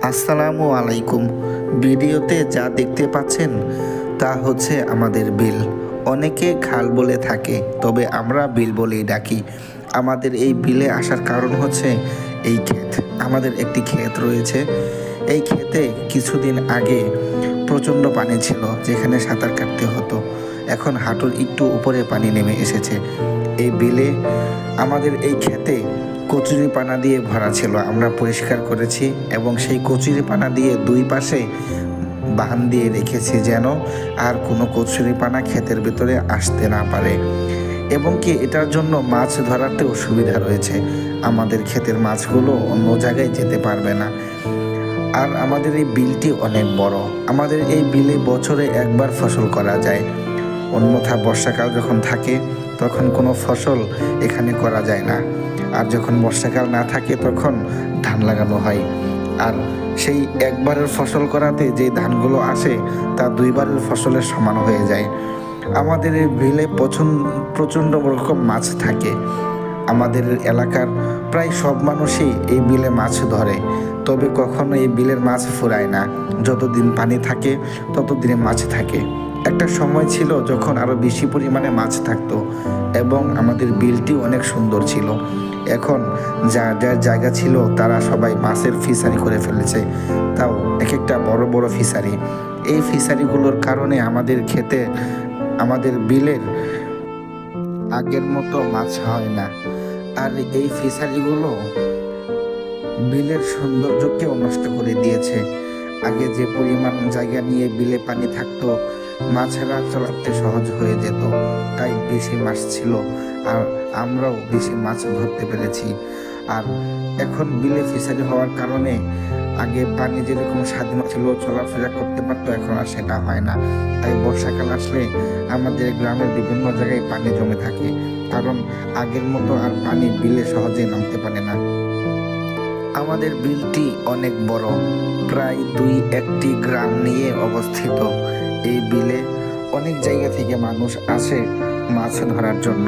আসসালামু আলাইকুম। ভিডিওতে যা দেখতে পাচ্ছেন তা হচ্ছে আমাদের বিল। অনেকে খাল বলে থাকে, তবে আমরা বিল বলেই ডাকি। আমাদের এই বিলে আসার কারণ হচ্ছে এই ক্ষেত। আমাদের একটি ক্ষেত রয়েছে। এই ক্ষেতে কিছুদিন আগে প্রচণ্ড পানি ছিল, যেখানে সাঁতার কাটতে হতো। এখন হাঁটুর একটু উপরে পানি নেমে এসেছে। এই বিলে আমাদের এই ক্ষেতে কচুরিপানা দিয়ে ভরা ছিল। আমরা পরিষ্কার করেছি এবং সেই কচুরিপানা দিয়ে দুই পাশে বাঁধ দিয়ে রেখেছি, যেন আর কোনো কচুরিপানা ক্ষেতের ভিতরে আসতে না পারে। এবং কি এটার জন্য মাছ ধরাতেও সুবিধা রয়েছে। আমাদের ক্ষেতের মাছগুলো অন্য জায়গায় যেতে পারবে না। আর আমাদের এই বিলটি অনেক বড়। আমাদের এই বিলে বছরে একবার ফসল করা যায়। অন্যথা বর্ষাকাল যখন থাকে তখন কোনো ফসল এখানে করা যায় না। আর যখন বর্ষাকাল না থাকে তখন ধান লাগানো হয়। আর সেই একবারের ফসল করাতে যে ধানগুলো আসে তা দুইবারের ফসলের সমান হয়ে যায়। আমাদের এই বিলে প্রচণ্ড রকম মাছ থাকে। আমাদের এলাকার প্রায় সব মানুষই এই বিলে মাছ ধরে, তবে কখনো এই বিলের মাছ ফুরায় না। যতদিন পানি থাকে ততদিনে মাছ থাকে। একটা সময় ছিল যখন আরও বেশি পরিমাণে মাছ থাকতো এবং আমাদের বিলটি অনেক সুন্দর ছিল। এখন যার যার জায়গা ছিল তারা সবাই মাছের ফিশারি করে ফেলেছে, তাও এক একটা বড় বড় ফিশারি। এই ফিশারিগুলোর কারণে আমাদের ক্ষেতে, আমাদের বিলের আগের মতো মাছ হয় না। আর এই ফিশারিগুলো বিলের সৌন্দর্যকেও নষ্ট করে দিয়েছে। আগে যে পরিমাণ জায়গা নিয়ে বিলে পানি থাকতো, মাছেরা চলাতে সহজ হয়ে যেত, তাই বেশি মাছ ছিল আর আমরাও বেশি মাছ ধরতে পেরেছি। আর এখন বিলে ফিশারি হওয়ার কারণে আগে পানি যেরকম স্বাধীন ছিল, চলাফেরা করতে পারতো, এখন আর সেটা হয় না। তাই বর্ষাকাল আসলে আমাদের গ্রামের বিভিন্ন জায়গায় পানি জমে থাকে, কারণ আগের মতো আর পানি বিলে সহজে নামতে পারে না। আমাদের বিলটি অনেক বড়, প্রায় 2-1টি গ্রাম নিয়ে অবস্থিত। এই বিলে অনেক জায়গা থেকে মানুষ আসে মাছ ধরার জন্য।